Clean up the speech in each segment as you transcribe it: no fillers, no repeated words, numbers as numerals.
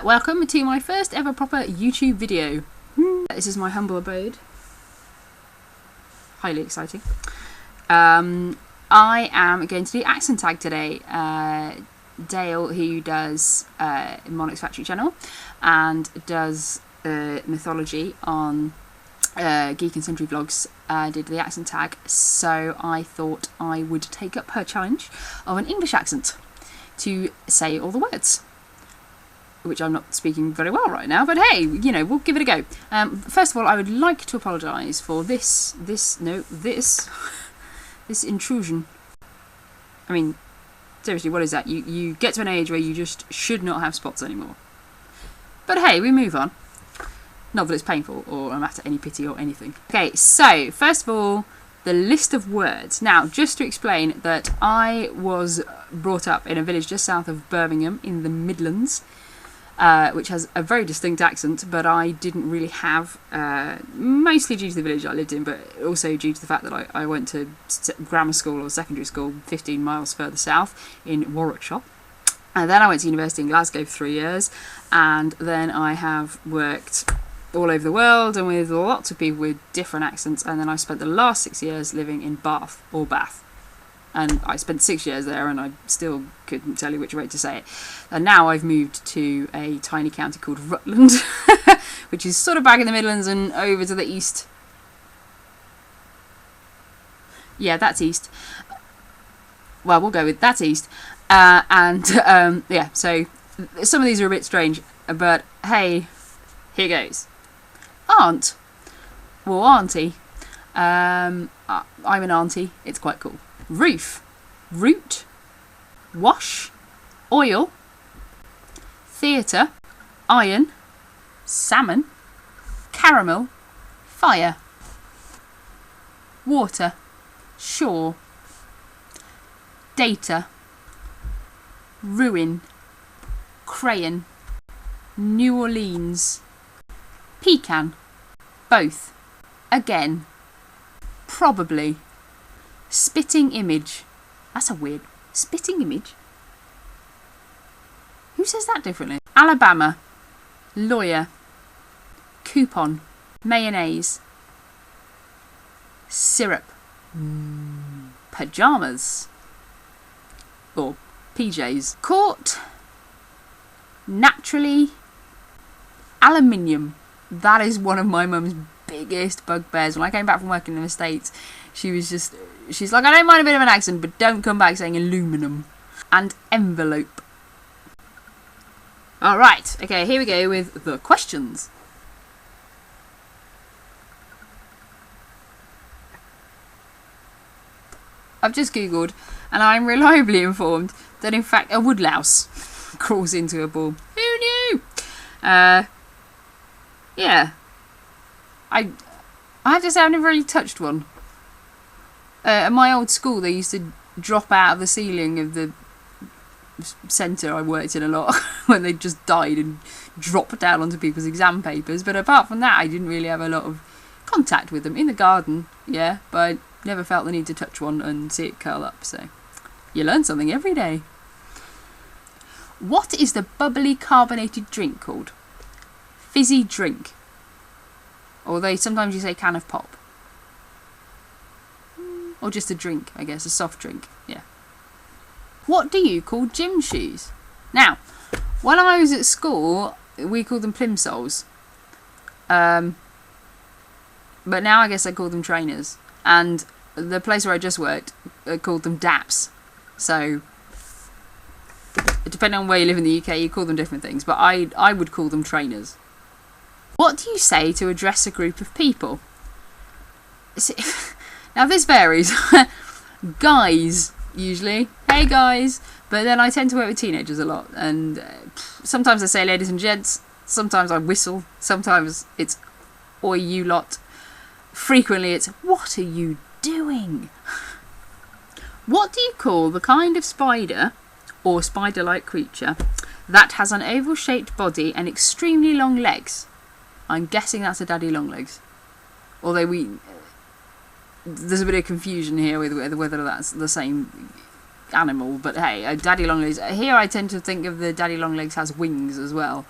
Welcome to my first ever proper YouTube video. This is my humble abode. Highly exciting. I am going to do accent tag today. Dale, who does MonarchsFactory channel and does mythology on Geek and Sundry vlogs, did the accent tag, so I thought I would take up her challenge of an English accent to say all the words, which I'm not speaking very well right now, but hey, you know, we'll give it a go. First of all, I would like to apologise for this intrusion. I mean, seriously, what is that? You get to an age where you just should not have spots anymore. But hey, we move on. Not that it's painful or I'm at any pity or anything. Okay, so first of all, the list of words. Now, just to explain that I was brought up in a village just south of Birmingham in the Midlands, which has a very distinct accent, but I didn't really have, mostly due to the village I lived in, but also due to the fact that I went to grammar school or secondary school 15 miles further south in Warwickshire. And then I went to university in Glasgow for 3 years, and then I have worked all over the world and with lots of people with different accents, and then I spent the last 6 years living in Bath. And I spent 6 years there and I still couldn't tell you which way to say it. And now I've moved to a tiny county called Rutland, which is sort of back in the Midlands and over to the east. Yeah, that's east. Well, we'll go with that's east. Yeah, so some of these are a bit strange, but hey, here goes. Aunt. Well, auntie. I'm an auntie. It's quite cool. Roof. Root. Wash. Oil. Theatre. Iron. Salmon. Caramel. Fire. Water. Shore. Data. Ruin. Crayon. New Orleans. Pecan. Both. Again. Probably. Spitting image. That's a weird. Spitting image? Who says that differently? Alabama. Lawyer. Coupon. Mayonnaise. Syrup. Pajamas. Or PJs. Court. Naturally. Aluminium. That is one of my mum's biggest bugbears. When I came back from working in the States, she's like, I don't mind a bit of an accent, but don't come back saying aluminum. And envelope. Alright, okay, here we go with the questions. I've just googled, and I'm reliably informed that in fact a woodlouse crawls into a ball. Who knew? Yeah. I have to say I've never really touched one. At my old school, they used to drop out of the ceiling of the centre I worked in a lot when they just died and dropped down onto people's exam papers. But apart from that, I didn't really have a lot of contact with them. In the garden, yeah, but I never felt the need to touch one and see it curl up. So you learn something every day. What is the bubbly carbonated drink called? Fizzy drink. Although sometimes you say can of pop. Or just a drink, I guess, a soft drink, yeah. What do you call gym shoes? Now, when I was at school, we called them plimsolls. But now I guess I call them trainers. And the place where I just worked called them daps. So, depending on where you live in the UK, you call them different things. But I would call them trainers. What do you say to address a group of people? Now this varies. Guys, usually. Hey guys. But then I tend to work with teenagers a lot. And sometimes I say ladies and gents. Sometimes I whistle. Sometimes it's oi you lot. Frequently it's what are you doing? What do you call the kind of spider or spider-like creature that has an oval-shaped body and extremely long legs? I'm guessing that's a daddy long legs. Although there's a bit of confusion here with whether that's the same animal, but hey, daddy long legs. Here I tend to think of the daddy long legs has wings as well.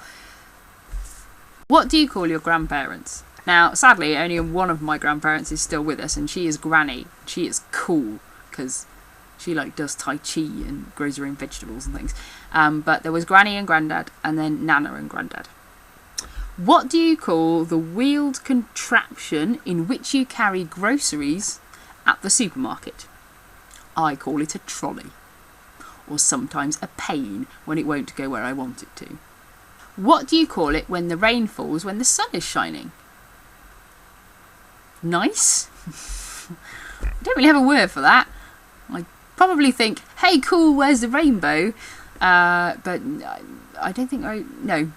What do you call your grandparents? Now, sadly, only one of my grandparents is still with us, and she is Granny. She is cool, because she like does Tai Chi and grows her own vegetables and things. But there was Granny and Grandad, and then Nana and Grandad. What do you call the wheeled contraption in which you carry groceries at the supermarket? I call it a trolley, or sometimes a pane when it won't go where I want it to. What do you call it when the rain falls when the sun is shining? Nice? I don't really have a word for that. I probably think, hey cool, where's the rainbow? But I don't think no,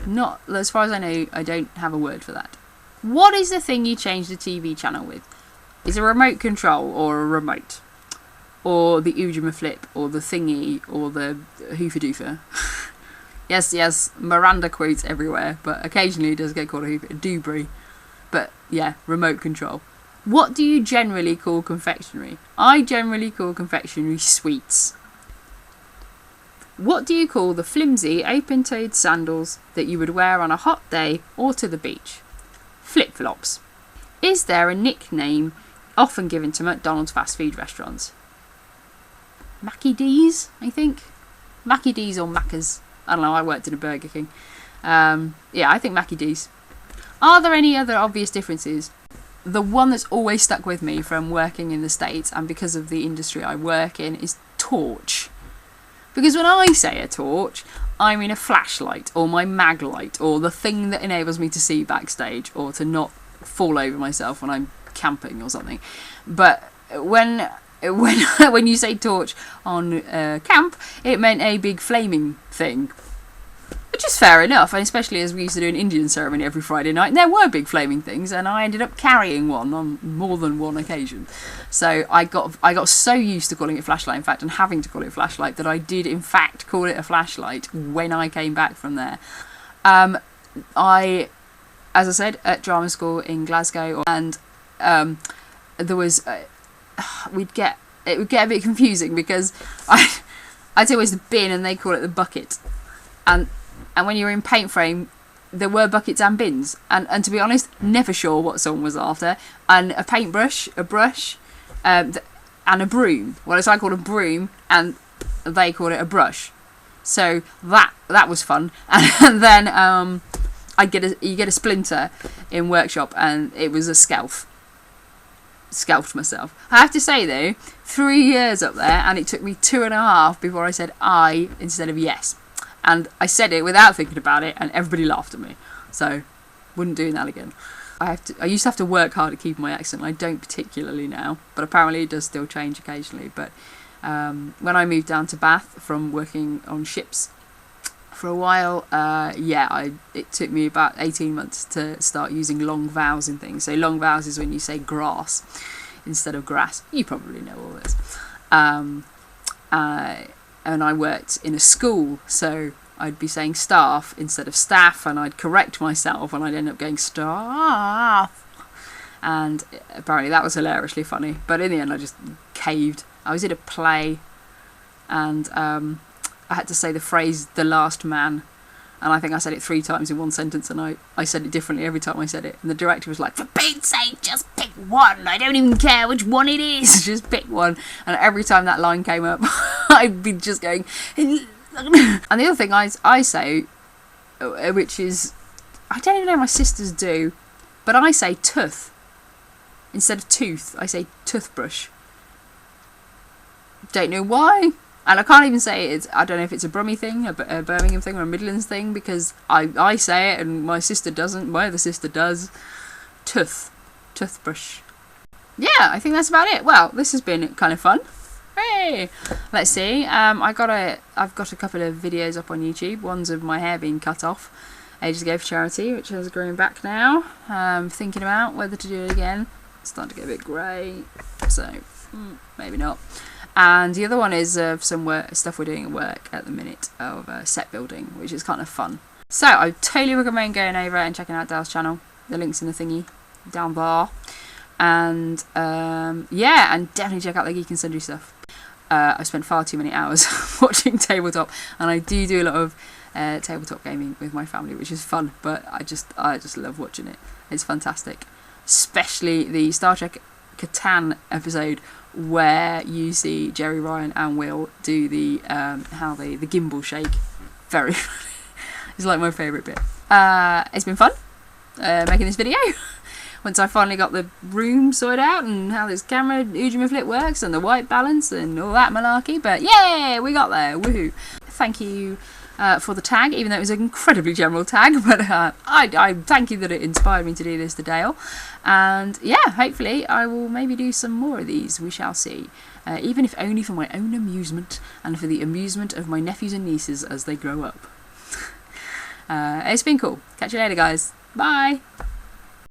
not as far as I know, I don't have a word for that. What is the thing you change the TV channel with? Is a remote control or a remote? Or the Ujima flip, or the thingy, or the hoofa doofa? Yes, Miranda quotes everywhere, but occasionally it does get called a hoofa doobry. But yeah, remote control. What do you generally call confectionery? I generally call confectionery sweets. What do you call the flimsy, open-toed sandals that you would wear on a hot day or to the beach? Flip-flops. Is there a nickname often given to McDonald's fast food restaurants? Mackie D's, I think. Mackie D's or Macca's. I don't know, I worked in a Burger King. Yeah, I think Mackie D's. Are there any other obvious differences? The one that's always stuck with me from working in the States and because of the industry I work in is torch. Because when I say a torch, I mean a flashlight or my mag light or the thing that enables me to see backstage or to not fall over myself when I'm camping or something. But when you say torch on camp, it meant a big flaming thing. Which is fair enough, and especially as we used to do an Indian ceremony every Friday night, and there were big flaming things, and I ended up carrying one on more than one occasion. So I got so used to calling it flashlight, in fact, and having to call it flashlight, that I did in fact call it a flashlight when I came back from there. As I said, at drama school in Glasgow, and there was it would get a bit confusing because I'd say always the bin and they call it the bucket, and when you were in paint frame there were buckets and bins, and to be honest, never sure what someone was after. And a paintbrush, a brush, and a broom. Well, it's I called a broom and they called it a brush, so that was fun. And then you get a splinter in workshop and it was a scalped myself. I have to say though, 3 years up there, and it took me 2.5 before I said I instead of yes, and I said it without thinking about it, and everybody laughed at me. So, wouldn't do that again. I used to have to work hard at keeping my accent. I don't particularly now, but apparently it does still change occasionally. But when I moved down to Bath from working on ships for a while, it took me about 18 months to start using long vowels in things. So long vowels is when you say grass instead of grass. You probably know all this. And I worked in a school, so I'd be saying staff instead of staff, and I'd correct myself, and I'd end up going staff. And apparently that was hilariously funny. But in the end, I just caved. I was in a play, and I had to say the phrase "the last man," and I think I said it 3 times in one sentence, and I said it differently every time I said it. And the director was like, "For Pete's sake, just pick one. I don't even care which one it is. Just pick one." And every time that line came up, I'd be just going. And the other thing I say, which is, I don't even know if my sisters do, but I say tooth instead of tooth. I say toothbrush. Don't know why. And I can't even say it. I don't know if it's a Brummie thing, a Birmingham thing, or a Midlands thing, because I say it and my sister doesn't. My other sister does. Toothbrush. Yeah, I think that's about it. Well, this has been kind of fun. Hey, let's see. I've got a couple of videos up on YouTube. One's of my hair being cut off ages ago for charity, which is growing back now. Thinking about whether to do it again. It's starting to get a bit grey, so maybe not. And the other one is some stuff we're doing at work at the minute of set building, which is kind of fun. So I totally recommend going over and checking out Dale's channel. The link's in the thingy down there. And and definitely check out the Geek and Sundry stuff. I've spent far too many hours watching tabletop, and I do a lot of tabletop gaming with my family, which is fun, but I just love watching it. It's fantastic, especially the Star Trek Catan episode where you see Jerry, Ryan and Will do the gimbal shake. Very funny. It's like my favourite bit. It's been fun making this video. Once I finally got the room sorted out and how this camera Ujima flip works and the white balance and all that malarkey, but yeah, we got there, woohoo. Thank you for the tag, even though it was an incredibly general tag, but I thank you that it inspired me to do this to Dale, and yeah, hopefully I will maybe do some more of these, we shall see, even if only for my own amusement and for the amusement of my nephews and nieces as they grow up. It's been cool. Catch you later, guys. Bye!